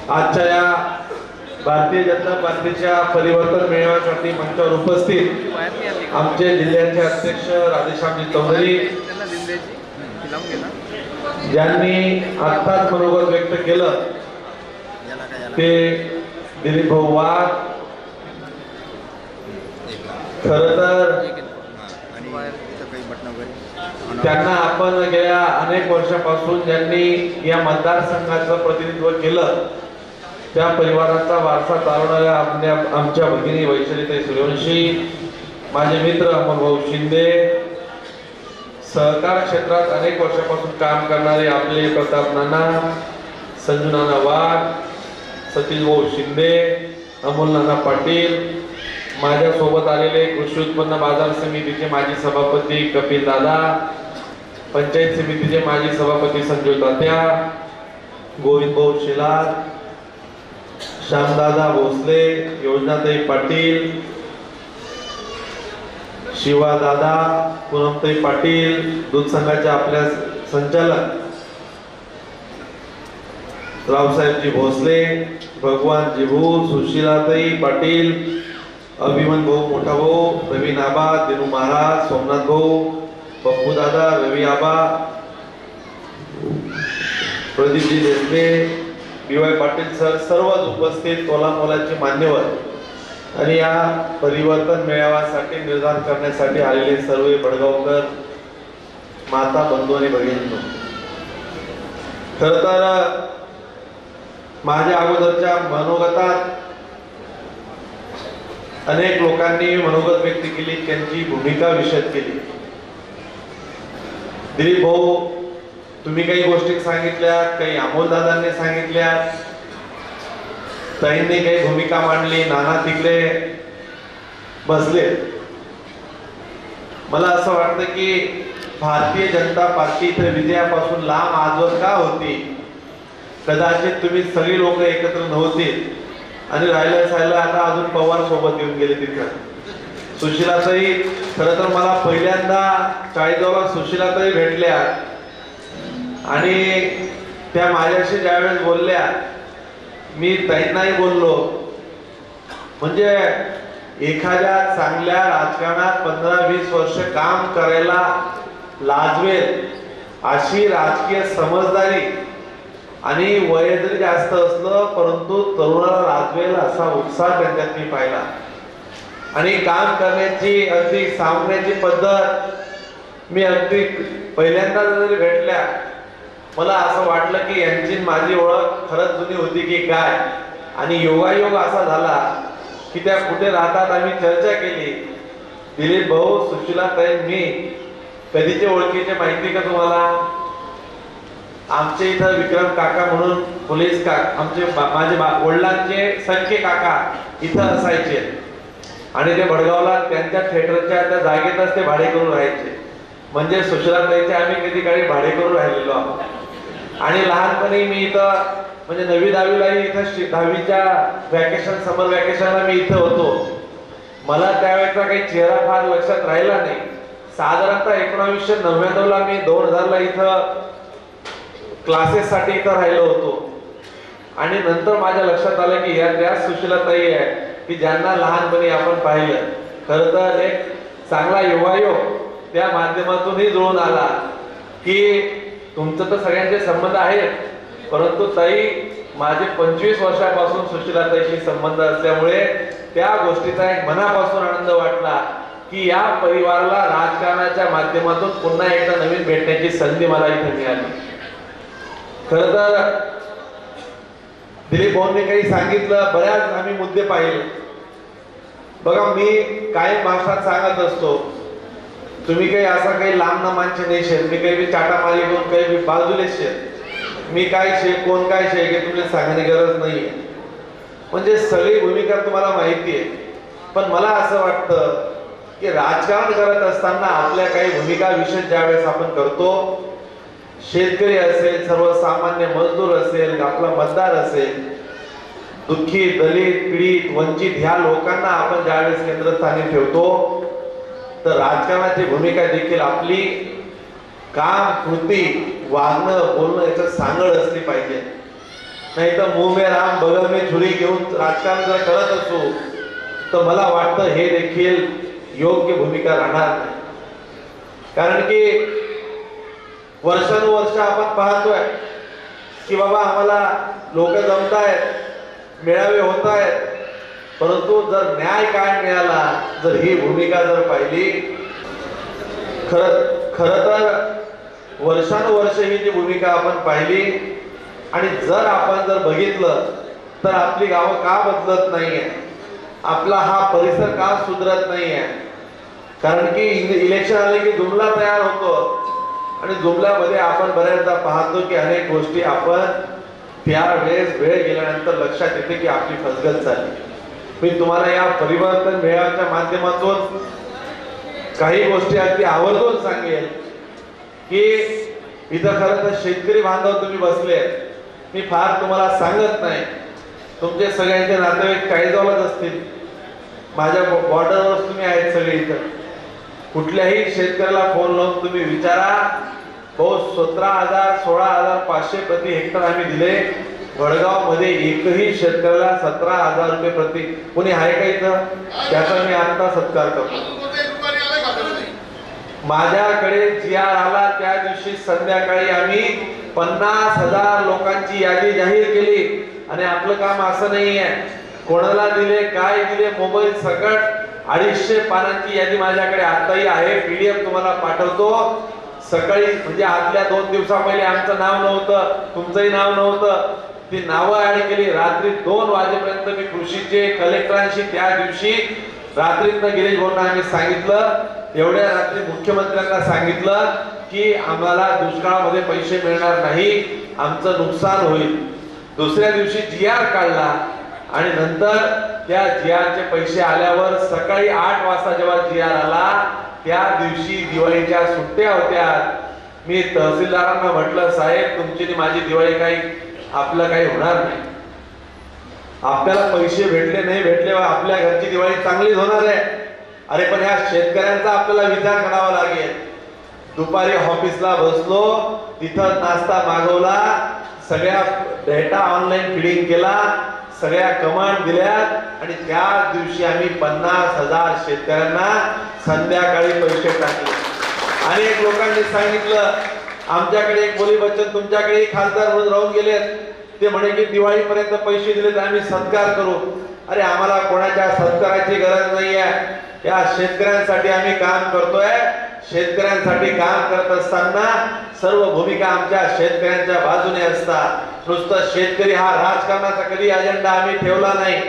आजच्या या भारतीय जनता पार्टीच्या परिवर्तन मेळाव्यासाठी मंचावर उपस्थित आमचे जिल्ह्याचे अध्यक्ष राधेश्यामजी चौधरी ज्यांनी आत्ताच मनोगत व्यक्त केलं ते दिलीप भाऊ वाघ खरं तर त्यांना आपण गेल्या अनेक वर्षापासून ज्यांनी या मतदारसंघाचं प्रतिनिधित्व केलं त्या परिवाराचा वारसा चालवणाऱ्या आमच्या भगिनी वैशालीताई सूर्यवंशी, माझे मित्र अमोलभाऊ शिंदे, सहकार क्षेत्रात अनेक वर्षापासून काम करणारे आपले प्रताप नाना, संजू नाना वाघ, सतीश भाऊ शिंदे, अमोल नाना पाटील, माझ्या सोबत आलेले कृषी उत्पन्न बाजार समितीचे माजी सभापती कपिल दादा, पंचायत समितीचे माजी सभापती संजय तात्या, गोविंद भाऊ शेलार, श्यामदादा भोसले, योजनाताई पाटील, शिवा दादा, पूनमताई पाटील, दूध संघाच्या आपल्या संचालक रावसाहेबजी भोसले, भगवान जिभू, सुशीलाताई पाटील, अभिमन भाऊ मोठा भाऊ, प्रवीण आबा, दिनू महाराज, सोमनाथ भाऊ, पप्पू दादा, रवी आबा, प्रदीपजी देशले, BY पाटील सर, सर्वच उपस्थित तोला मोलाचे मान्यवर आणि या परिवर्तन मेळाव्यासाठी निर्धार करण्यासाठी आलेले सर्व बडगावकर माता बंधू आणि भगिनींनो, खरं तर माझ्या अगोदरच्या मनोगतात अनेक लोकांनी मनोगत व्यक्त केली, त्यांची भूमिका विशद केली. दिलीप भाऊ तुम्ही काही गोष्टी सांगितल्या, काही अमोलदादांनी सांगितल्या, ताईंनी काही भूमिका मांडली, नाना तिकडे बसले. मला असं वाटतं की भारतीय जनता पार्टी तर विजयापासून लांब आजवर का होती, कदाचित तुम्ही सगळी लोक एकत्र नव्हती आणि राहिलं आता अजून पवार सोबत येऊन गेले तिथं. सुशीलाताई, खरं तर मला पहिल्यांदा चाळीसगावला सुशीलाताई भेटल्या आणि त्या माझ्याशी ज्यावेळेस बोलल्या मी ताईंनाही बोललो. म्हणजे एखाद्या चांगल्या राजकारणात 15-20 वर्ष काम करायला लाजवेल अशी राजकीय समजदारी आणि वय जरी जास्त असलं परंतु तरुणाला लाजवेल असा उत्साह त्यांच्यात मी पाहिला आणि काम करण्याची अगदी सांगण्याची पद्धत मी अगदी पहिल्यांदा जरी भेटल्या मला असं वाटलं की यांची माझी ओळख खरंच जुनी होती की काय. आणि योगायोग असा झाला की त्या कुठे राहतात आम्ही चर्चा केली. दिलीप भाऊ, सुशीलाताई, मी कधीचे ओळखीचे माहिती का तुम्हाला? आमचे इथं विक्रम काका म्हणून पोलीस आमचे माझे वडिलांचे सख्खे काका इथं असायचे आणि ते भडगावला त्यांच्या थिएटरच्या त्या जागेतच ते भाडे करून राहायचे. म्हणजे सुशीलाताईचे आम्ही कधी काळी भाडे करून राहिलेलो आहोत. आणि लहानपणी मी इथं म्हणजे 9वी-10वीलाही इथं 10वीच्या वॅकेशन समर वॅकेशनला मी इथं होतो. मला त्यावेळेचा काही चेहरा फार लक्षात राहिला नाही. साधारणतः 1999ला मी 2000ला इथं क्लासेससाठी इथं राहिलो होतो आणि नंतर माझ्या लक्षात आलं की या त्याच सुशीलाताई आहे की ज्यांना लहानपणी आपण पाहिलं. खरं तर एक चांगला योगायोग त्या माध्यमातूनही जुळून आला की तुमचं तर सगळ्यांचे संबंध आहेत परंतु ताई माझे 25 वर्षापासून सुशीलाताईशी संबंध असल्यामुळे त्या गोष्टीचा एक मनापासून आनंद वाटला की या परिवाराला राजकारणाच्या माध्यमातून पुन्हा एकदा नवीन भेटण्याची संधी मला इथे मिळाली. खरं तर दिलीप भाऊंनी काही सांगितलं, बऱ्याच आम्ही मुद्दे पाहिले. बघा मी कायम भाषणात सांगत असतो तुम्ही काही असा काही लांब ना मानचे नाही शेत, मी काही चाटा मारी करून काही बाजूले शेत, मी काय शे कोण काय शे हे तुम्हाला सांगण्याची गरज नाहीये. म्हणजे सगळी भूमिका तुम्हाला माहिती आहे. पण मला असं वाटतं की राजकारण करत असताना आपल्या काही भूमिका विशेष ज्यावेळेस आपण करतो, शेतकरी असेल, सर्वसामान्य मजदूर असेल, आपला मतदार असेल, दुःखी, दलित, पीडित, वंचित ह्या लोकांना आपण ज्यावेळेस केंद्रस्थानी ठेवतो तर राजकारणाची भूमिका देखील आपली काम, कृती, वागणं, बोलणं याचं सांगड असली पाहिजे. नाही तर मुंह में राम बगल में छुरी घेऊन राजकारण जर करत असू तर मला वाटतं हे देखील योग्य भूमिका राहणार नाही. कारण की वर्षानुवर्ष आपण पाहतोय की बाबा आम्हाला लोक जमतायत, मेळावे होत आहेत, परंतु जर न्याय काय मिळाला, जर ही भूमिका जर पाहिली, खरं तर वर्षानुवर्ष ही जी भूमिका आपण पाहिली आणि जर आपण जर बघितलं तर आपली गावं का बदलत नाहीये, आपला हा परिसर का सुधरत नाहीये. कारण की इलेक्शन आले की जुमला तयार होतो आणि जुमल्यामध्ये आपण बऱ्याचदा पाहतो की अनेक गोष्टी आपण त्यावेळेस वेळ गेल्यानंतर लक्षात येते की आपली फसगत झाली. मी तुम्हाला या परिवर्तन मेळाव्याच्या माध्यमातून काही गोष्टी अगदी आवर्जून सांगेल की इथं खरं तर शेतकरी बांधव तुम्ही बसले, मी फार तुम्हाला सांगत नाही, तुमचे सगळ्यांचे नातेवाईक काळीजवळच असतील, माझ्या बॉर्डरवर तुम्ही आहेत सगळे इथं. कुठल्याही शेतकऱ्याला फोन लावून तुम्ही विचारा, बहुत 17,000 16,500 प्रति हेक्टर आम्ही दिले. वडगाव मध्ये एकही शेतकऱ्याला 17,000 रुपये प्रति कोणी आहे का इथं? त्याचा मी आता सत्कार करतो. माझ्याकडे GR आला त्या दिवशी संध्याकाळी आम्ही 50,000 लोकांची यादी जाहीर केली. आणि आपलं काम असं नाहीये कोणाला दिले काय दिले मोबाईल सकट 250 पानांची यादी माझ्याकडे आताही आहे, PDF तुम्हाला पाठवतो. सकाळी म्हणजे आदल्या 2 दिवसा पहिले आमचं नाव नव्हतं, तुमचंही नाव नव्हतं, ती नावं ऍड केली. रात्री 2 वाजेपर्यंत मी कृषीचे कलेक्टरांशी त्या दिवशी रात्रीतनं गिरीश भाऊंना आम्ही सांगितलं, एवढ्या रात्री मुख्यमंत्र्यांना सांगितलं की आम्हाला दुष्काळामध्ये पैसे मिळणार नाही, आमचं नुकसान होईल. दुसऱ्या दिवशी GR काढला आणि नंतर त्या GRचे पैसे आल्यावर सकाळी 8 वाजता जेव्हा GR आला त्या दिवशी दिवाळीच्या सुट्ट्या होत्या. मी तहसीलदारांना म्हटलं, साहेब तुमची आणि माझी दिवाळी काही आपलं काही होणार नाही, आपल्याला पैसे भेटले नाही भेटले आपल्या घरची दिवाळी चांगलीच होणार आहे. अरे पण ह्या शेतकऱ्यांचा आपल्याला विचार करावा लागेल. दुपारी ऑफिसला बसलो, तिथं नाश्ता मागवला, सगळ्या डेटा ऑनलाईन फीडिंग केला, सगळ्या कमांड दिल्या आणि त्या दिवशी आम्ही 50,000 शेतकऱ्यांना संध्याकाळी पैसे टाकले. अनेक लोकांनी सांगितलं आमच्याकडे एक बोली बच्चन तुमच्याकडे खासदार म्हणून राहून गेले, ते म्हणे की दिवाळीपर्यंत पैसे दिले तर आम्ही सत्कार करू. अरे आम्हाला कोणाच्या सत्काराची गरज नाहीये, या शेतकऱ्यांसाठी आम्ही काम करतोय. शेतकऱ्यांसाठी काम करत असताना सर्व भूमिका आमच्या शेतकऱ्यांच्या बाजूने असतात. नुसतं शेतकरी हा राजकारणाचा कधी अजेंडा आम्ही ठेवला नाही.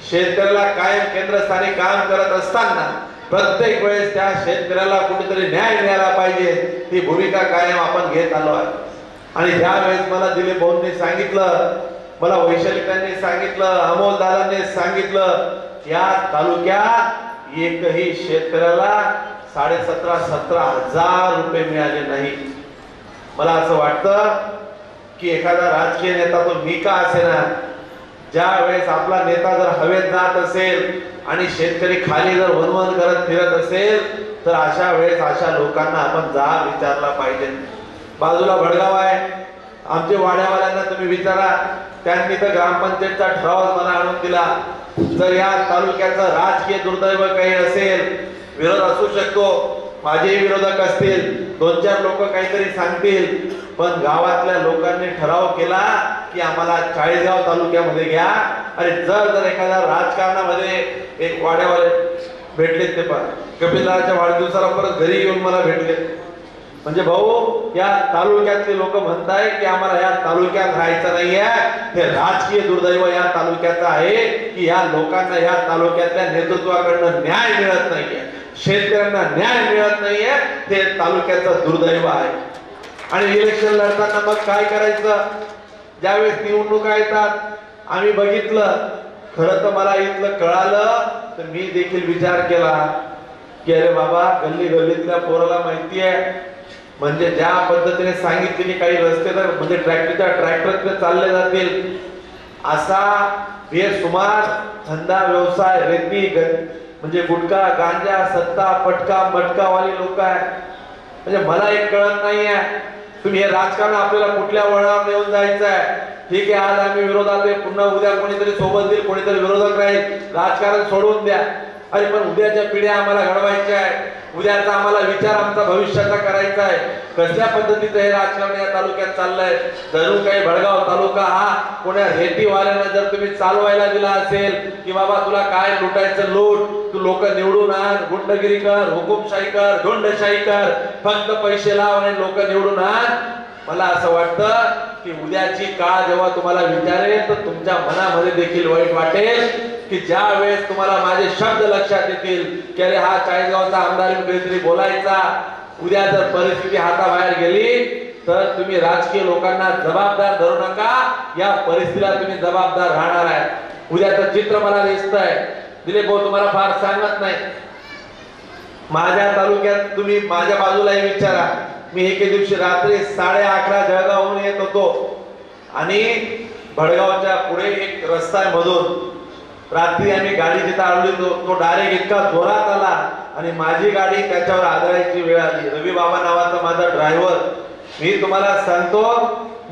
शेतकऱ्याला कायम केंद्रस्थानी काम करत असताना प्रत्येक वेळेस त्या शेतकऱ्याला कुठेतरी न्याय मिळाला पाहिजे ही भूमिका कायम आपण घेत आलो आहे. आणि ज्या वेळेस मला दिलीप भाऊंनी सांगितलं, मला वैशालीतांनी सांगितलं, अमोल दादांनी सांगितलं, या तालुक्यात एकही शेतकऱ्याला 17,500-17,000 रुपये मिळाले नाही. मला असं वाटतं की एखादा राजकीय नेता तो मी का असेना, ज्या वेळेस आपला नेता जर हवेत जात असेल आणि शेतकरी खाली जर वनवन करत फिरत असेल तर अशा वेळेस अशा लोकांना आपण जाब विचारला पाहिजे. बाजूला भडगाव आहे, आमचे वाड्यावाल्यांना तुम्ही विचारा, त्यांनी तर ग्रामपंचायतचा ठराव मला आणून दिला. जर या तालुक्याचं राजकीय दुर्दैव काही असेल, विरोध असू शकतो, माझेही विरोधक असतील, 2-4 लोक काहीतरी सांगतील, पण गावातल्या लोकांनी ठराव केला की आम्हाला चाळीसगाव तालुक्यामध्ये घ्या. आणि जर एखाद्या राजकारणामध्ये एक वाड्यावाले भेटले, ते पण कपिलदाच्या वाढदिवसाला परत घरी येऊन मला भेटले, म्हणजे भाऊ या तालुक्यातले लोक म्हणताय की आम्हाला या तालुक्यात राहायचं नाहीये, हे राजकीय दुर्दैव या तालुक्याचं आहे की या लोकांना या तालुक्यातल्या नेतृत्वाकडनं न्याय मिळत नाहीये, शेतकऱ्यांना न्याय मिळत नाहीये, ते तालुक्याचं दुर्दैव आहे. आणि इलेक्शन लढताना मग काय करायचं, ज्यावेळेस निवडणुका येतात आम्ही बघितलं, खरं तर मला इथलं कळालं तर मी देखील विचार केला की अरे बाबा गल्ली गल्लीतल्या पोराला माहिती आहे, म्हणजे ज्या पद्धतीने सांगितलेली काही रस्ते तर म्हणजे ट्रॅक्टर चालले जातील, असा बेसुमार धंदा व्यवसाय रेती म्हणजे गुटखा गांजा सत्ता पटका मटका वाली लोक आहे. म्हणजे मला एक कळत नाहीये तुम्ही हे राजकारण आपल्याला कुठल्या वळणावर नेऊन जायचं आहे. ठीक आहे, आज आम्ही विरोधात आहे, पुन्हा उद्या कोणीतरी सोबत देईल, कोणीतरी विरोधक राहील, राजकारण सोडून द्या. अरे पण उद्याच्या पिढ्या आम्हाला घडवायच्या आहे, उद्याचा आम्हाला विचार आमचा भविष्याचा करायचा आहे. कसल्या पद्धतीचं हे राजकारण या तालुक्यात चाललंय. जरूर काही भडगाव तालुका हा कोण्या रेतीवाल्यानं जर तुम्ही चालवायला दिला असेल की बाबा तुला काय लुटायचं लूट, तू लोक निवडून आण, गुंडगिरी कर, हुकुमशाही कर, झुंडशाही कर, फक्त पैसे लाव आणि लोक निवडून आण. मला असं वाटतं की उद्याची काळ जेव्हा तुम्हाला विचारेल तर तुमच्या मनामध्ये देखील वाईट वाटेल की ज्या वेळेस तुम्हाला माझे शब्द लक्षात येतील की अरे हा चाळीसगावचा आमदार कधीतरी बोलायचा. उद्या जर परिस्थिती हाताबाहेर गेली तर तुम्ही राजकीय लोकांना जबाबदार धरू नका, या परिस्थितीला तुम्ही जबाबदार राहणार आहे. उद्याचं चित्र मला दिसतंय. दिलीप भाऊ तुम्हाला फार सांगत नाही, माझ्या तालुक्यात तुम्ही माझ्या बाजूलाही विचारा. मी एके दिवशी रात्री 11:30 जळगावहून येत होतो आणि भडगावच्या पुढे एक रस्ता आहे मधून. रात्री आम्ही गाडी जिथं अडवली तो डायरेक्ट इतका जोरात आला आणि माझी गाडी त्याच्यावर आदळायची वेळ आली. रवी बाबा नावाचा माझा ड्रायव्हर, मी तुम्हाला सांगतो,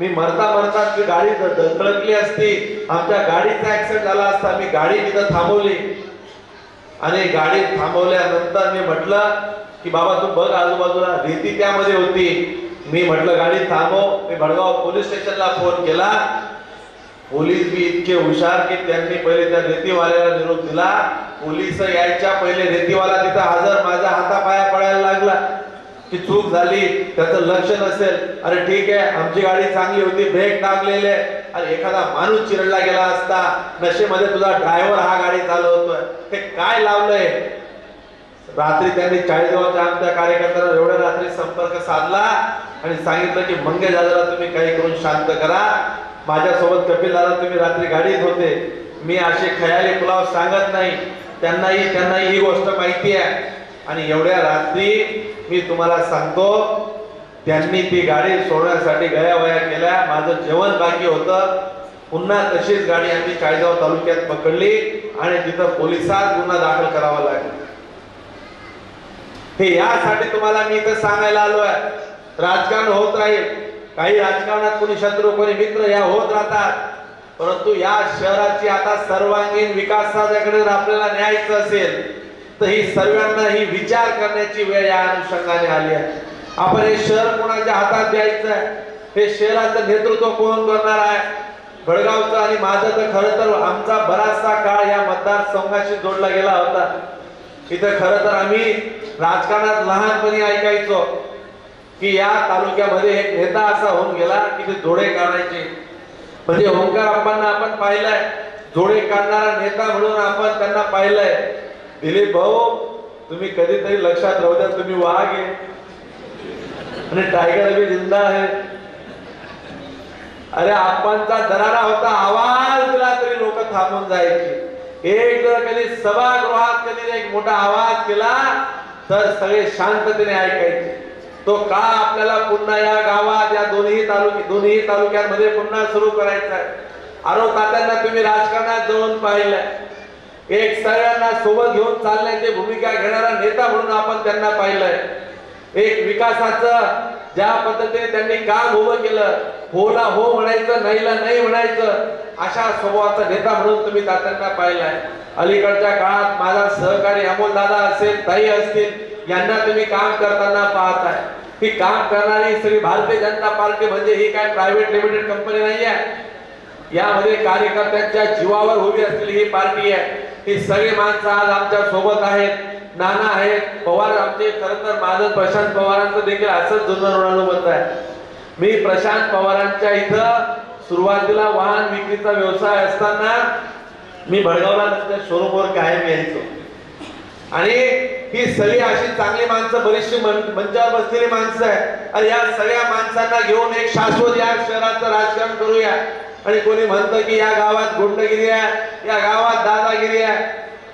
मी मरता मरता ती गाडी धडकली असती, आमच्या गाडीचा ऍक्सिडेंट झाला असता. मी गाडी तिथं थांबवली आणि गाडी थांबवल्यानंतर मी म्हटलं की बाबा तू बघ आजूबाजूला, रेती त्यामध्ये होती. मी म्हटलं गाडी थांबव. मी भडगाव पोलीस स्टेशनला फोन केला. पोलीस बी इतके हुशार की त्यांनी पहिले त्या रेतीवाल्याला निरोप दिला. पोलीस यायच्या पहिले रेतीवाला तिथं हजर, माझ्या हातापाया पडायला लागला की चूक झाली, त्याचं लक्ष नसेल. अरे ठीक आहे, आमची गाडी चांगली होती, ब्रेक टाकलेले, अरे एखादा माणूस चिरडला गेला असता. नशेमध्ये तुझा ड्रायव्हर हा गाडी चालवतोय, ते काय लावलंय. रात्री त्यांनी चाळीसगावच्या आमच्या कार्यकर्त्यांना एवढ्या रात्री संपर्क साधला आणि सांगितलं की मंगेश दादाला तुम्ही काही करून शांत करा. माझ्यासोबत कपिल दादा तुम्ही रात्री गाडीत होते. मी असे खयाली पुलाव सांगत नाही, त्यांनाही ही गोष्ट माहिती आहे. आणि एवढ्या रात्री मी तुम्हाला सांगतो, त्यांनी ती गाडी सोडण्यासाठी गयावया केल्या. माझं जेवण बाकी होतं. पुन्हा तशीच गाडी आम्ही चाळीसगाव तालुक्यात पकडली आणि तिथं पोलिसात गुन्हा दाखल करावा लागला. हे यासाठी तुम्हाला मी इथं सांगायला आलो आहे. राजकारण होत राहील, काही राजकारणात कोणी शत्रू कोणी मित्र या होत राहतात, परंतु या शहराची आता सर्वांगीण विकासाकडे आपल्याला न्यायचं असेल तर ही सर्वांना ही विचार करण्याची वेळ या अनुषंगाने आली आहे. आपण हे शहर कोणाच्या हातात द्यायचं आहे, हे शहराचं नेतृत्व कोण करणार आहे. भडगावचं आणि माझं तर खरं तर आमचा बराचसा काळ या मतदारसंघाशी जोडला गेला होता. इथं खरं तर आम्ही राजकारणात लहानपणी ऐकायचो की या तालुक्यामध्ये एक नेता असा होऊन गेला की ते जोडे काढायचे. म्हणजे ओंकार अप्पांना आपण पाहिलंय, जोडे काढणारा नेता म्हणून आपण त्यांना पाहिलंय. दिलीप भाऊ तुम्ही कधीतरी लक्षात राहू द्या, तुम्ही वाघ आहे आणि टायगर भी जिंदा आहे. अरे आप्पांचा दरारा होता, आवाज दिला तरी लोक थांबून जायचे. एक जर कधी सभागृहात कधी एक मोठा आवाज केला तर सगळे शांततेने ऐकायचे. तो का आपल्याला पुन्हा या गावात या दोन्ही तालुक्यांमध्ये पुन्हा सुरू करायचा आहे. आरो तात्यांना तुम्ही राजकारणात जाऊन पाहिलंय, एक सगळ्यांना सोबत घेऊन चालण्याची भूमिका घेणारा नेता म्हणून आपण त्यांना पाहिलंय. एक विकासाचं ज्या पद्धतीने त्यांनी काम उभं केलं, होला हो म्हणायचं, नाहीला नाही म्हणायचं, अशा स्वभावाचा नेता म्हणून तुम्ही तात्यांना पाहिलाय. अलीकडच्या काळात माझा सहकारी अमोल दादा असेल, ताई असतील, यांना तुम्ही काम करताना पाहताय. ही काम करणारी सगळी भारतीय जनता पार्टी म्हणजे ही काय प्रायव्हेट लिमिटेड कंपनी नाही आहे. यामध्ये कार्यकर्त्यांच्या जीवावर उभी असलेली ही पार्टी आहे. ही सगळी माणसं आज आमच्या सोबत आहेत. नाना आहेत, पवार आमचे, खरं तर माझं प्रशांत पवारांचं देखील असंच जुनं ऋणानुबंध आहे. मी प्रशांत पवारांच्या इथं सुरुवातीला वाहन विक्रीचा व्यवसाय असताना मी भडगावला त्यांच्या शोरूमवर कायम यायचो आणि ही सगळी अशी चांगली माणसं, बरीचशी मंचावर बसलेली माणसं आहे. आणि या सगळ्या माणसांना घेऊन एक शाश्वत या शहराचं राजकारण करूया. आणि कोणी म्हणतं की या गावात गुंडगिरी आहे, या गावात दादागिरी आहे.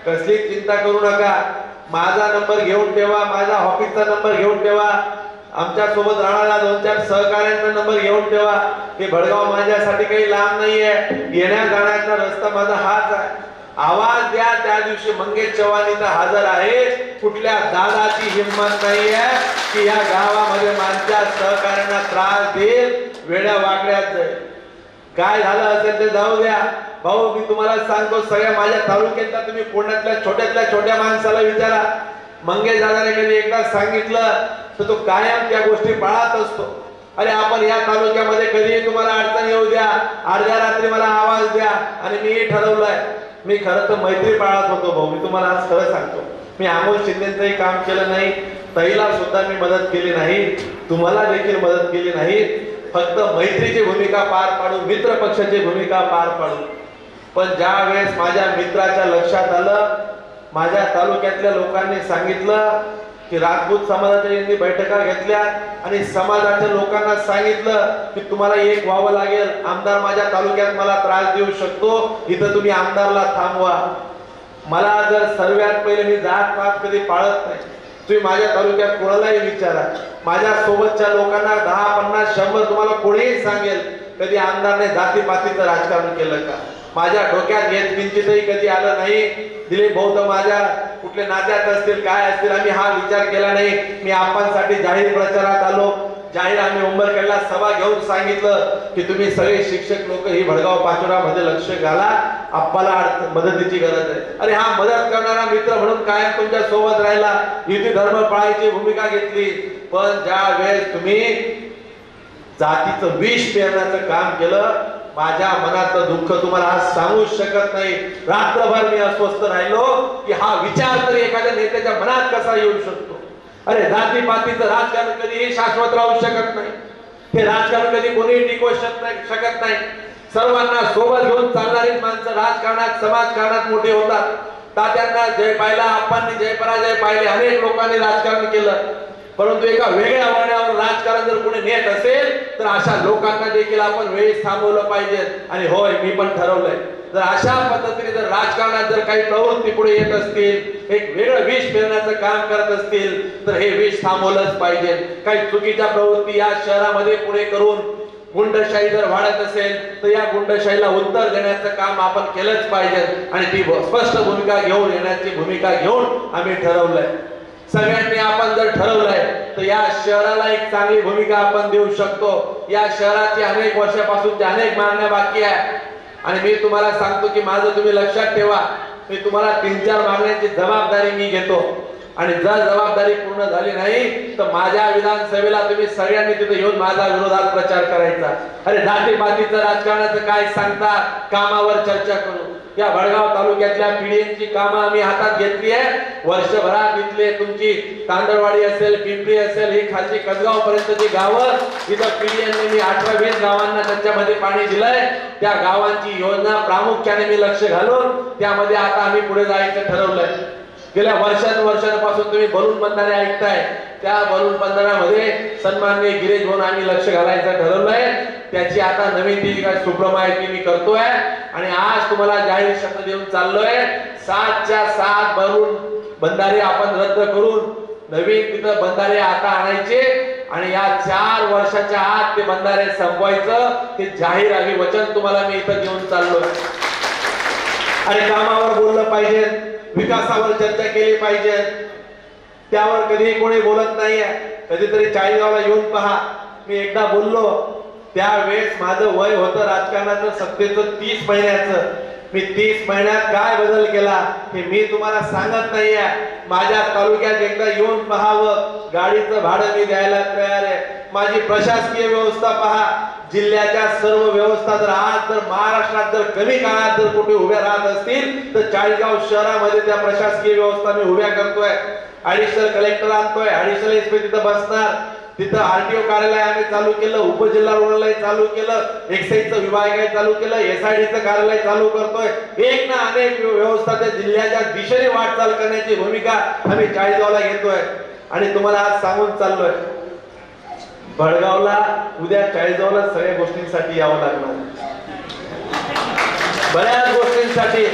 कसली चिंता करू नका. माझा नंबर घेऊन ठेवा, माझा ऑफिसचा नंबर घेऊन ठेवा, आमच्या सोबत राहणारा 2-4 सहकार्यांचा नंबर घेऊन ठेवा. हे भडगाव माझ्यासाठी काही लांब नाहीये, येण्या जाण्याचा रस्ता माझा हाच आहे. आवाज द्या. त्या दिवशी मंगेश चव्हाण इथं हजर आहे. कुठल्या दादाची हिंमत नाहीये की या गावामध्ये माणसा सहकार्यांना त्रास देईल, वेड्या वाकड्यात जाईल. काय झालं असेल ते जाऊ द्या भाऊ. मी तुम्हाला सांगतो, सगळ्या माझ्या तालुक्यातल्या तुम्ही पुण्यातल्या छोट्यातल्या छोट्या माणसाला विचारा. मंगेश दादाने कधी एकदा सांगितलं तर तो कायम त्या गोष्टी पाळत असतो. अरे आपण या तालुक्यामध्ये कधी तुम्हाला अडचण येऊ द्या, अर्ध्या रात्री मला आवाज द्या. आणि मी ठरवलंय, मी खरं तर मैत्री पाळत होतो भाऊ. मी तुम्हाला आज खरं सांगतो, मी अमोल शिंदेचंही काम केलं नाही, ताईला सुद्धा मी मदत केली नाही, तुम्हाला देखील मदत केली नाही. फक्त मैत्रीची भूमिका पार पाडू, मित्र पक्षाची भूमिका पार पाडू. पण ज्या वेळेस माझ्या मित्राच्या लक्षात आलं, माझ्या तालुक्यातल्या लोकांनी सांगितलं की राजपूत समाजाच्या यांनी बैठका घेतल्या आणि समाजाच्या लोकांना सांगितलं की तुम्हाला एक व्हावं लागेल. आमदार माझ्या तालुक्यात मला त्रास देऊ शकतो, इथं तुम्ही आमदारला थांबवा. मला जर सर्वात पहिले, मी जात पात कधी पाळत नाही, तुम्ही माझ्या तालुक्यात कोणालाही विचारा, माझ्या सोबतच्या लोकांना 10, 50, 100 तुम्हाला कोणीही सांगेल कधी आमदारने जातीपातीचं राजकारण केलं का. माझ्या डोक्यात घेत किंचितही कधी आलं नाही. दिलीप भाऊ तर माझ्या कुठले नात्यात असतील, काय असतील, आम्ही हा विचार केला नाही. मी आपणसाठी जाहीर प्रचारात आलो. जाहीर आम्ही उंबरखेडला सभा घेऊन सांगितलं की तुम्ही सगळे शिक्षक लोक ही भडगाव पाचोरामध्ये लक्ष घाला, आपल्याला मदतीची गरज आहे. अरे हा मदत करणारा मित्र म्हणून कायम तुमच्या सोबत राहिला, युती धर्म पाळायची भूमिका घेतली. पण ज्या वेळेस तुम्ही जातीचं विष पेरण्याचं काम केलं, माझ्या मनातलं दुःख तुम्हाला आज सांगू शकत नाही. रात्रभर मी अस्वस्थ राहिलो की हा विचार तरी एखाद्या नेत्याच्या मनात कसा येऊ शकतो. अरे जातीपातीचं राजकारण कधीही शाश्वत राहू शकत नाही. हे राजकारण कधी कोणीही टिकवू शकत नाही. सर्वांना सोबत घेऊन चालणारी माणसं राजकारणात, समाजकारणात मोठे होतात. तात्यांना जय पाहिला, आपण जय पराजय पाहिले, अनेक लोकांनी राजकारण केलं. परंतु एका वेगळ्या वळणावर राजकारण जर कोणी नेत असेल तर अशा लोकांना देखील आपण वेळेस थांबवलं पाहिजे. आणि होय, मी पण ठरवलंय, जर अशा पद्धतीने जर राजकारणात जर काही प्रवृत्ती पुढे येत असतील, एक वेगळं विष पेरण्याचं काम करत असतील तर हे विष थांबवलंच पाहिजे. काही चुकीच्या प्रवृत्ती या शहरामध्ये पुढे करून गुंडशाही जर वाढत असेल तर या गुंडशाहीला उत्तर देण्याचं काम आपण केलंच पाहिजे. आणि ती स्पष्ट भूमिका घेऊन येण्याची भूमिका घेऊन आम्ही ठरवलंय. सगळ्यांनी आपण जर ठरवलंय तर या शहराला एक चांगली भूमिका आपण देऊ शकतो. या शहराची अनेक वर्षापासूनच्या अनेक मागण्या बाकी आहे. आणि मी तुम्हाला सांगतो की माझं तुम्ही लक्षात ठेवा, मी तुम्हाला 3-4 मागण्यांची जबाबदारी मी घेतो. आणि जर जबाबदारी पूर्ण झाली नाही तर माझ्या विधानसभेला तुम्ही सगळ्यांनी तिथे येऊन माझा विरोधात प्रचार करायचा. अरे जातीपातीचं राजकारणाचं काय सांगता, कामावर चर्चा करू. या भडगाव तालुक्यातल्या पिढींची कामं आम्ही हातात घेतली आहे. वर्षभरात इथले तुमची तांदळवाडी असेल, पिंपरी असेल, ही खालची कसगाव पर्यंतची गावं, इथं पिढींनी मी 18-20 गावांना त्याच्यामध्ये पाणी दिलंय. त्या गावांची योजना प्रामुख्याने मी लक्ष घालून त्यामध्ये आता आम्ही पुढे जायचं ठरवलंय. गेल्या वर्षांपासून तुम्ही बलून बंधारे ऐकताय, त्या बलून बंधाऱ्यामध्ये सन्माननीय गिरीश भाऊ आम्ही लक्ष घालायचं ठरवलंय. त्याची आता नवीन ती काय सुप्रमाहिती मी करतोय. आणि आज तुम्हाला जाहीर शब्द देऊन चाललोय, 7च्या 7 बलून बंधारे आपण रद्द करून नवीन तिथं बंधारे आता आणायचे आणि या 4 वर्षाच्या आत ते बंधारे संपवायचं. ते जाहीर आम्ही वचन तुम्हाला मी इथं घेऊन चाललोय. आणि कामावर बोललं पाहिजे, विकासावर चर्चा केली पाहिजे. त्यावर कधीही कोणी बोलत नाहीये. कधीतरी चाळीसगावला येऊन पहा, मी एकदा बोललो, त्यावेळेस माझं वय होतं राजकारणाचं सत्तेचं 30 महिन्याचं. मी 30 महिन्यात काय बदल केला हे मी तुम्हाला सांगत नाहीये. माझ्या तालुक्यात एकदा येऊन पहावं. गाडीचं भाडं मी द्यायला तयार आहे. माझी प्रशासकीय व्यवस्था पहा. जिल्ह्याच्या सर्व व्यवस्था जर आज जर महाराष्ट्रात जर कमी काळात जर कुठे उभ्या राहत असतील तर चाळीसगाव शहरामध्ये त्या प्रशासकीय व्यवस्था मी उभ्या करतोय. ऍडिशनल कलेक्टर आणतोय, ऍडिशनल एसपी तिथं बसणार. तिथं आरटीओ कार्यालय आम्ही चालू केलं, उपजिल्हा रुग्णालय चालू केलं, एक्साईजचं विभाग चालू केलं, एसआयडीचं कार्यालय चालू करतोय. एक ना अनेक व्यवस्था त्या जिल्ह्याच्या दिशेने वाटचाल करण्याची भूमिका आम्ही चाळीसगावला घेतोय. आणि तुम्हाला आज सांगून चाललोय, भडगावला उद्या चाळीसगावला सगळ्या गोष्टींसाठी यावं लागणार, बऱ्याच गोष्टींसाठी.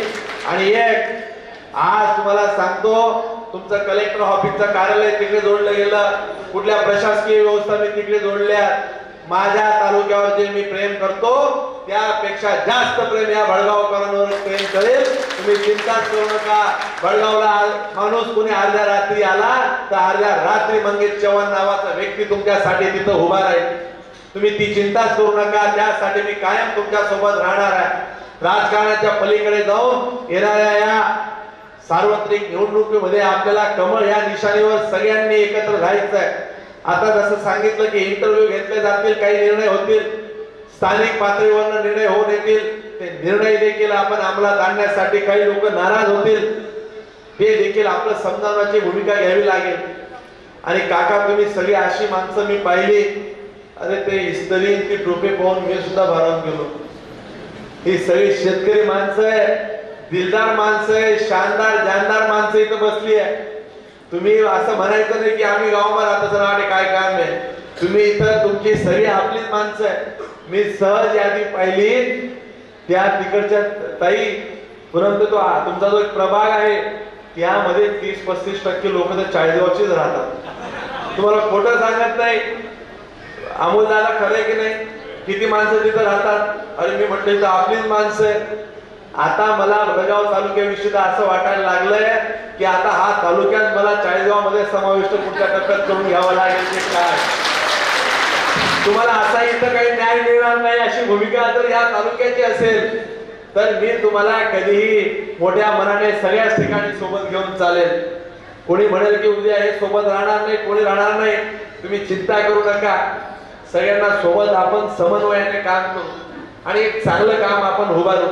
आणि एक आज तुम्हाला सांगतो, तुमचं कलेक्टर ऑफिसचं कार्यालय तिकडे जोडलं गेलं, कुठल्या प्रशासकीय व्यवस्था मी तिकडे जोडल्या. माझ्या तालुक्यावर जे मी प्रेम करतो त्यापेक्षा जास्त प्रेम या भडगावकरांवर प्रेम करेल. तुम्ही चिंताच करू नका. बळगावला माणूस कोणी अर्ध्या रात्री आला तर अर्ध्या रात्री मंगेश चव्हाण नावाचा व्यक्ती तुमच्यासाठी तिथं उभा राहील. तुम्ही ती चिंताच करू नका. त्यासाठी मी कायम तुमच्या सोबत राहणार आहे. राजकारणाच्या पलीकडे जाऊन येणाऱ्या या सार्वत्रिक निवडणुकीमध्ये आपल्याला कमळ या निशाणीवर सगळ्यांनी एकत्र राहायचं आहे. आता जसं सांगितलं की इंटरव्ह्यू घेतले जातील, काही निर्णय होतील, स्थानिक पातळीवर निर्णय होऊन येतील. ते निर्णय देखील आपण अंमलात आणण्यासाठी काही लोक नाराज होतील, ते देखील आपलं समजावण्याची भूमिका घ्यावी लागेल. आणि काका तुम्ही सगळी अशी माणसं मी पाहिली, अरे ते इस्त्री ती टोपी पाहून मी सुद्धा भारावून गेलो. ही सगळी शेतकरी माणसं आहे, दिलदार माणसं आहे, शानदार जानदार माणसं इथं बसली आहे. तुम्ही असं म्हणायचं नाही की आम्ही गावामध्ये राहतो सर काय काम आहे. तुम्ही इथं तुमची सगळी आपलीच माणसं आहे. मी सहज यादी पाहिली त्या तिकडच्या ताई, परंतु तो तुमचा जो एक प्रभाग आहे त्यामध्ये 30-35% लोक तर चाळीसगावचीच राहतात. तुम्हाला खोटं सांगत नाही. अमोल दादा खरंय की नाही? किती माणसं तिथं राहतात? अरे मी म्हटलं तर आपलीच माणसं आहे. आता मला भडगाव तालुक्याविषयी असं वाटायला लागलंय की आता हा तालुक्यात मला चाळीसगाव मध्ये समाविष्ट पुढच्या टप्प्यात करून घ्यावा लागेल. ते काय तुम्हाला असा इथं काही न्याय मिळणार नाही अशी भूमिका जर या तालुक्याची असेल तर मी तुम्हाला कधीही मोठ्या मनाने सगळ्याच ठिकाणी सोबत घेऊन चालेल. कोणी म्हणेल की उद्या हे सोबत राहणार नाही, कोणी राहणार नाही, तुम्ही चिंता करू नका. सगळ्यांना सोबत आपण समन्वयाने काम करू आणि एक चांगलं काम आपण उभारू.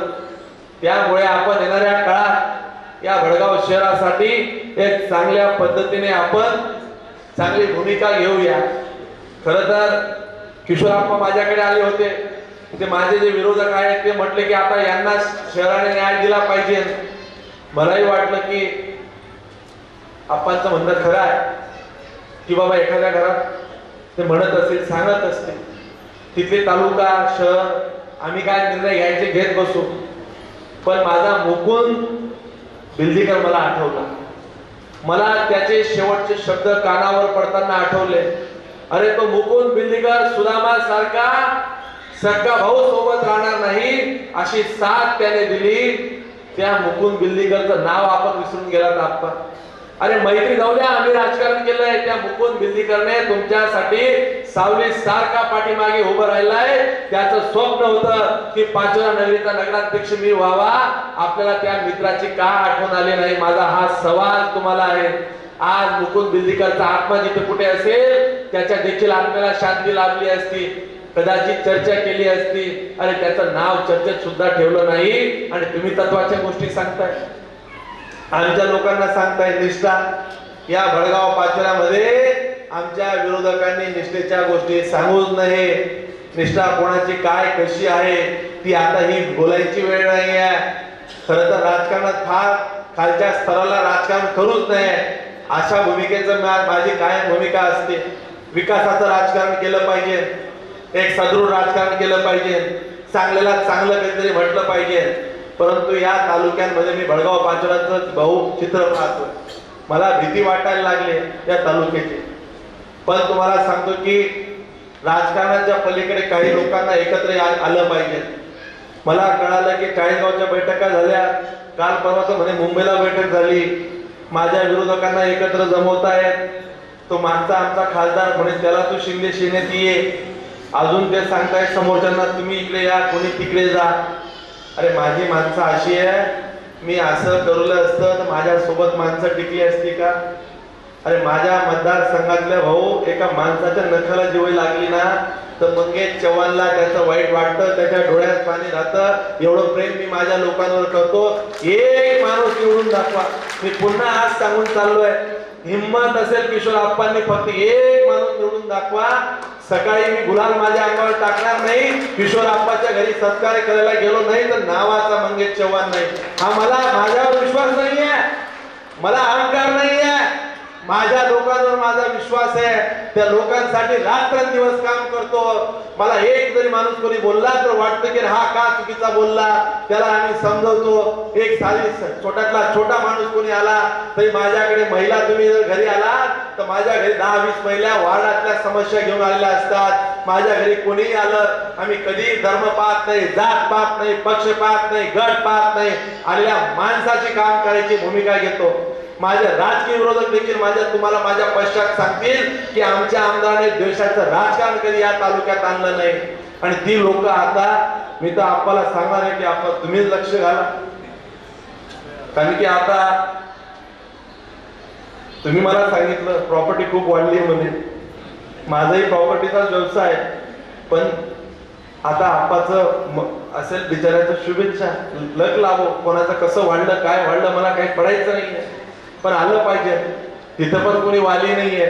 त्यामुळे आपण येणाऱ्या काळात या भडगाव शहरासाठी एक चांगल्या पद्धतीने आपण चांगली भूमिका घेऊया. खरं तर किशोरप्पा माझ्याकडे आले होते. ते माझे जे विरोधक आहेत ते म्हटले की आता यांना शहराने न्याय दिला पाहिजे. मलाही वाटलं की आप्पांचं म्हणणं खरं आहे की बाबा एखाद्या घरात ते म्हणत असतील, सांगत असतील, तिथले तालुका शहर आम्ही काय निर्णय घ्यायचे घेत बसू. पण माझा मुकुंद बिल्दीकर मला आठवला. मला त्याचे शेवटचे शब्द कानावर पडताना आठवले. अरे तो मुकुंद बिल्दीकर सुदामा सारखा सगळा भाऊ सोबत राहणार नाही अशी साथ त्याने दिली. त्या मुकुंद बिल्दीकरचं नाव आपण विसरून गेलात आप्पा. अरे मैत्री जाऊ द्या, आम्ही राजकारण केलंय. त्या मुकुंद बिल्दीकरने तुमच्यासाठी सावली सारखा पाठीमागे उभं राहिलाय. त्याचं स्वप्न होतं की पाचोरा नगरीचा नगराध्यक्ष मी व्हावा. आपल्याला त्या मित्राची का आठवण आली नाही? माझा हा सवाल तुम्हाला आहे. आज मुकुंद बिल्दीकरचा आत्मा जिथे कुठे असेल त्याच्या देखील आत्म्याला शांती लाभली असती, कदाचित चर्चा केली असती. अरे त्याचं नाव चर्चेत सुद्धा ठेवलं नाही आणि तुम्ही तत्वाच्या गोष्टी सांगताय. आमच्या लोकांना सांगताय निष्ठा. या भडगाव पाचोऱ्यामध्ये आमच्या विरोधकांनी निष्ठेच्या गोष्टी सांगूच नाही. निष्ठा कोणाची काय कशी आहे ती आता ही बोलायची वेळ नाही आहे. खरं तर राजकारणात फार खालच्या स्तराला राजकारण करूच नाही अशा भूमिकेचं माझी कायम भूमिका असते. विकासाचं राजकारण केलं पाहिजे, एक सदृढ राजकारण केलं पाहिजे, चांगल्याला चांगलं काहीतरी म्हटलं पाहिजे. परंतु या तालुक्यांमध्ये मी भडगाव पाचोऱ्याचं भाऊ चित्र पाहतोय. मला भीती वाटायला लागली या तालुक्याची. पण तुम्हाला सांगतो की राजकारणाच्या पलीकडे काही लोकांना एकत्र आलं पाहिजे. मला कळालं की चाळीसगावच्या बैठका झाल्या, काल परवा तर म्हणे मुंबईला बैठक झाली. माझ्या विरोधकांना एकत्र जमवतायत. तो मागचा आमचा खासदार म्हणे त्याला तू शिंदे सेनेत ये. अजून ते सांगताय समोरच्यांना तुम्ही इकडे या, कोणी तिकडे जा. अरे माझी माणसं अशी आहे, मी असं करूलं असतं तर माझ्या सोबत माणसं टिकली असती का? अरे माझ्या मतदारसंघातल्या भाऊ एका माणसाच्या नखाला जीव लागली ना तर मंगेश चव्हाणला त्याचं वाईट वाटतं, त्याच्या डोळ्यात पाणी राहतं. एवढं प्रेम मी माझ्या लोकांवर करतो. एक माणूस निवडून दाखवा. मी पुन्हा आज सांगून चाललोय, हिम्मत असेल किशोरप्पांनी फक्त एक माणूस निवडून दाखवा. सकाळी मी गुलाल माझ्या अंगावर टाकणार नाही. किशोरप्पाच्या घरी सत्कार करायला गेलो नाही तर नावाचा मंगेश चव्हाण नाही. हा मला माझ्यावर विश्वास नाहीये, मला अहंकार नाहीये, माझ्या लोकांवर माझा विश्वास आहे, त्या लोकांसाठी रात्रंदिवस काम करतो। मला एक जरी माणूस कोणी बोलला तर वाटतं की हा का चुकीचा बोलला, त्याला आम्ही समजवतो। एक साधी छोट्यातला छोटा माणूस कोणी आला तरी माझ्याकडे, महिला तुम्ही जर घरी आला तर माझ्या घरी 10-20 महिला वार्डातल्या समस्या घेऊन आलेल्या असतात। माझ्या घरी कोणीही आलं, आम्ही कधी धर्म पाहत नाही, जात पाहत नाही, पक्ष पाहत नाही, गट पाहत नाही, आलेल्या माणसाची काम करायची भूमिका घेतो। माझे राजकीय विरोधक देखील तुम्हाला माझ्या पश्चात सांगतील की आमच्या आमदाराने देशाचं राजकारण कधी या तालुक्यात आणलं नाही। आणि ती लोक आता, मी तर आपल्याला सांगणार आहे की आपण तुम्हीच लक्ष घाला, कारण की आता तुम्ही मला सांगितलं प्रॉपर्टी खूप वाढली म्हणे, माझाही प्रॉपर्टीचा व्यवसाय, पण आता आपाचं असेल बिचाऱ्याचं शुभेच्छा, लक लाभो, कोणाचं कसं वाढलं काय वाढलं मला काही पडायचं नाहीये, पण आलं पाहिजे। तिथं पण कोणी वाली नाहीये,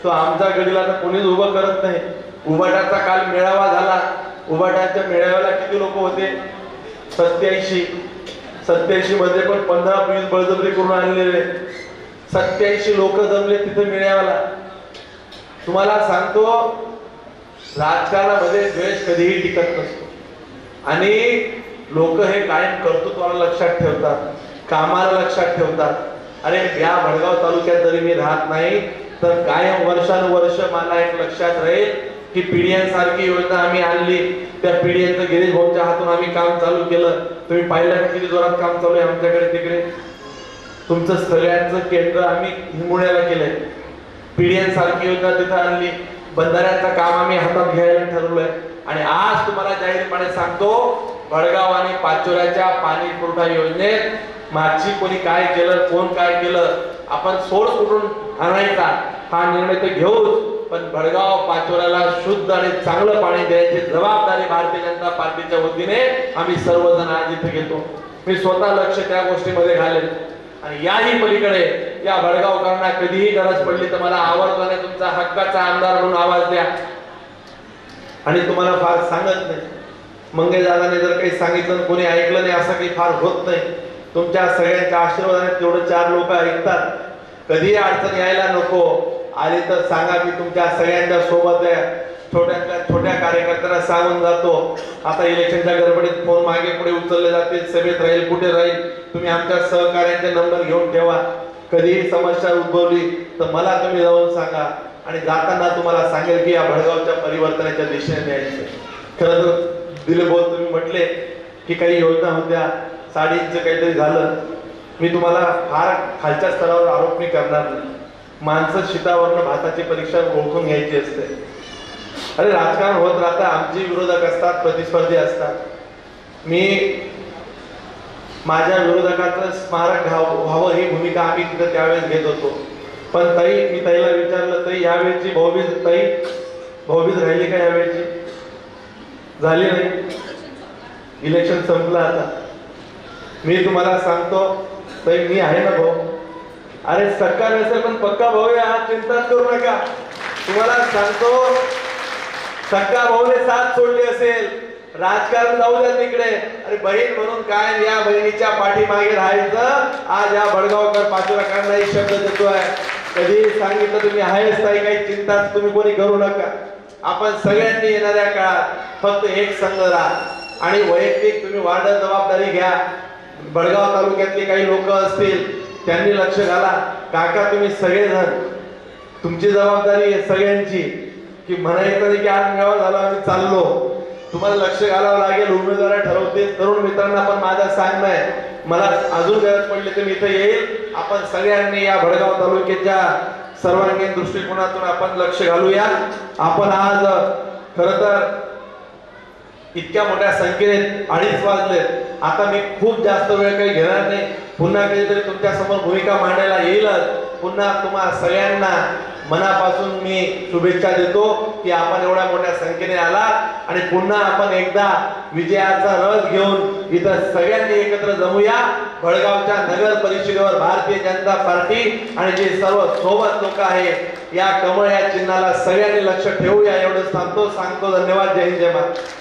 तो आमच्या गडीला तर कोणीच उभं करत नाही। उभाटाचा काल मेळावा झाला, उभाटाच्या मेळाव्याला किती लोक होते? 87 मध्ये पण 15-20 बळजबरी करून आणलेले 87 लोक जमले तिथे मेळाव्याला। तुम्हाला सांगतो राजकारणामध्ये द्वेष कधीही टिकत नसतो आणि लोक हे कायम कर्तृत्वाला लक्षात ठेवतात, कामाला लक्षात ठेवतात। अरे या भडगाव तालुक्यात जरी मी राहत नाही तर कायम वर्षानुवर्ष मला एक लक्षात राहील की पीडीएन सारखी योजना आम्ही आणली, त्या पीडीएनचं गिरीश भाऊंच्या हातून आम्ही काम चालू केलं। तुम्ही पाहिलं का किती जोरात काम चालू आहे आमच्याकडे तिकडे? तुमचं सगळ्यांचं केंद्र आम्ही हिंगोळ्याला केलंय, पीडीएन सारखी योजना तिथं आणली, बंधाऱ्याचं काम आम्ही हातात घ्यायला ठरवलंय। आणि आज तुम्हाला जाहीरपणे सांगतो, भडगाव आणि पाचोऱ्याच्या पाणी पुरवठा योजनेत मागची कोणी काय केलं, कोण काय केलं, आपण सोर्स कुठून आणायचा हा निर्णय तर घेऊच, पण भडगाव पाचोऱ्याला शुद्ध आणि चांगलं पाणी द्यायची जबाबदारी भारतीय जनता पार्टीच्या वतीने आम्ही सर्वजण आज इथे घेतो। मी स्वतः लक्ष त्या गोष्टीमध्ये घालेन आणि याही पलीकडे या भडगावकरांना कधीही गरज पडली तर मला आवर्जून तुमचा हक्काचा आमदार म्हणून आवाज द्या। आणि तुम्हाला फार सांगत नाही, मंगेश दादाने जर काही सांगितलं कोणी ऐकलं नाही असं काही फार होत नाही। तुमच्या सगळ्यांच्या आशीर्वादाने तेवढे 4 लोक ऐकतात। कधी अडचण यायला नको, आली तर सांगा, मी तुमच्या सगळ्यांच्या सोबत आहे। छोट्या कार्यकर्त्यांना सांगून जातो, आता इलेक्शनच्या गडबडीत फोन मागे पुढे उचलले जातील, सभेत राहील कुठे राहील, तुम्ही आमच्या सहकार्यांचे नंबर घेऊन ठेवा। कधीही समस्या उद्भवली तर मला तुम्ही जाऊन सांगा आणि जाताना तुम्हाला सांगेल की या भडगावच्या परिवर्तनाच्या दिशेने न्यायचं। खरं तर दिले बोल तुम्ही म्हटले की काही योजना होत्या, साडींचं काहीतरी झालं, मी तुम्हाला फार खालच्या स्तरावर आरोप मी करणार नाही। माणसं शितावरनं भाताची परीक्षा ओळखून घ्यायची असते। अरे राजकारण होत राहतं, आमचे विरोधक असतात, प्रतिस्पर्धी असतात। मी माझ्या विरोधकाचं स्मारक व्हावं ही भूमिका आम्ही तिथं त्यावेळेस घेत होतो, पण मी ताईला विचारलं, ताई यावेळेची भाऊबीज राहिली का? यावेळेची झाली नाही, इलेक्शन संपलं आता। मी तुम्हाला सांगतो ताई, मी आहे ना भाऊ, अरे सक्का नसेल पण पक्का भाऊ आहे, चिंताच करू नका। तुम्हाला सांगतो सक्का भाऊने साथ सोडली असेल, राजकारण जाऊ द्या तिकडे, अरे बहीण म्हणून काय या बहिणीच्या पाठीमागे राहायचं। आज या भडगावकर पाचोऱ्याकरांनाही शब्द देतोय, कधी सांगितलं तुम्ही आहेच ताई, काही चिंताच तुम्ही कोणी करू नका। आपण सगळ्यांनी येणाऱ्या काळात फक्त एक संघ राहा आणि वैयक्तिक तुम्ही वार्ड जबाबदारी घ्या। भडगाव तालुक्यातले काही लोक असतील त्यांनी लक्ष घाला। काका तुम्ही सगळेजण, तुमची जबाबदारी आहे सगळ्यांची की म्हणायचं नाही की आज मेळावा झाला आम्ही चाललो, तुम्हाला लक्ष घालावं लागेल, उमेदवार ठरवतील। तरुण मित्रांना पण माझं सांगणं आहे, मला अजून गरज पडली तर मी इथे येईल। आपण सगळ्यांनी या भडगाव तालुक्याच्या सर्वांगीण दृष्टिकोनातून आपण लक्ष घालूया। आपण आज खरं तर इतक्या मोठ्या संख्येने 2:30 वाजलेत, आता मी खूप जास्त वेळ काही घेणार नाही, पुन्हा कधीतरी तुमच्या समोर भूमिका मांडायला येईलच। पुन्हा तुम्हा सगळ्यांना मनापासून मी शुभेच्छा देतो की आपण एवढ्या मोठ्या संख्येने आला आणि पुन्हा आपण एकदा विजयाचा रथ घेऊन इथं सगळ्यांनी एकत्र जमूया। भडगावच्या नगर परिषदेवर भारतीय जनता पार्टी आणि जे सर्व सोबत लोक आहेत या कमळ या चिन्हाला सगळ्यांनी लक्ष ठेवूया, एवढं सांगतो। धन्यवाद। जय हिंद, जय महाराष्ट्र।